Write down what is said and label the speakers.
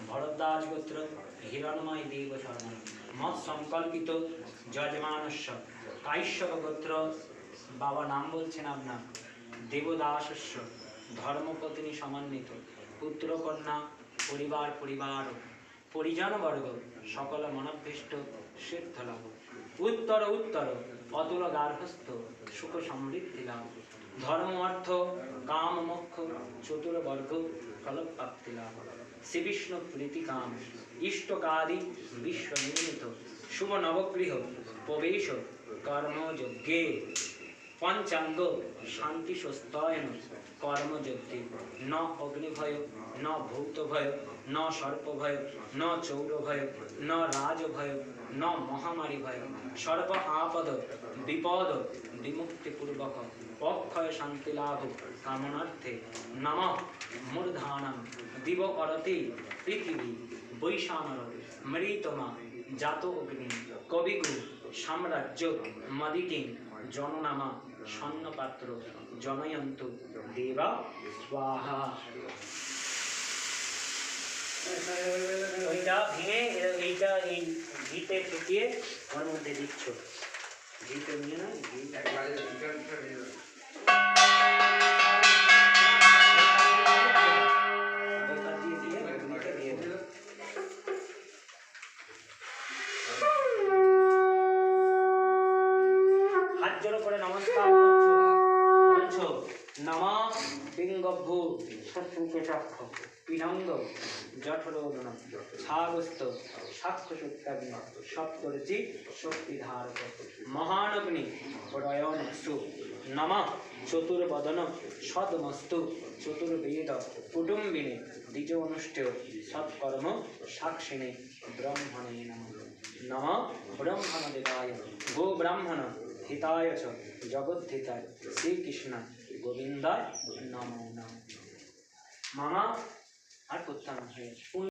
Speaker 1: ভরদ্বাজ গোত্র হিরণময় দেব শর্মা মৎ সংকল্পিত যজমানস্য কাশ্যপ গোত্র বাবা নাম বলছেন আপনার দেবদাসস্য ধর্মপত্নী সমন্বিত পুত্র কন্যা পরিবার পরিজনবর্গ সকল মনভীষ্ট সিদ্ধ লাভ উত্তর অতুল গার্হস্থ সুখ সমৃদ্ধি লাভ ধর্ম অর্থ কাম মোক্ষ চতুর্বর্গ ফলপ্রাপ্তি লাভ শ্রী বিষ্ণু প্রীতি কাম ইষ্টকাদি বিশ্ব নির্মিত শুভ নবগৃহ প্রবেশ কর্মযজ্ঞে পঞ্চাঙ্গ শান্তি সুস্তয়ন কর্মযজ্ঞে ন অগ্নিভয় ন ভূতভয় ন সর্পভয় ন চৌরভয় ন রাজভয় ন মহামারী ভয় সর্ব আপদ বিপদ বিমুক্তিপূর্বক অক্ষয় শান্তি লাভ কামনার্থে নম মূর্ধানম দিব অরতি পৃথিবী বৈশানর মৃতমা জাত অগ্নি কবিগু সাম্রাজ্য মদিকিং জননামা স্বর্ণপাত্র জনয়ন্তু দেবা স্বাহা। ওইটা ভেঙে এইটা এই ঘিতে ফুটিয়ে ওর মধ্যে দিচ্ছ ঘিতে নিয়ে না ঘি নমস্কার বলছো নমা বিঙ্গভূ সৎসুকেশক্ষ পিনঙ্গ জঠরোদন ছাগস্ত সাক্ষ্যসুত্তাগ্নি সপ্তর্চি শক্তিধারক মহানগ্নি প্রয়নসু নম চতুর্বদন সদমস্তু চতুর্বেদ কুটুম্বিনে দ্বিজ অনুষ্ঠেয় সৎকর্ম সাক্ষিণে ব্রহ্মণে নম নম ব্রহ্মণদেবায় গো ব্রাহ্মণ হিতায় চ জগদ্ধিতায় শ্রীকৃষ্ণ গোবিন্দায় নমো নমঃ। মামা আর করতাম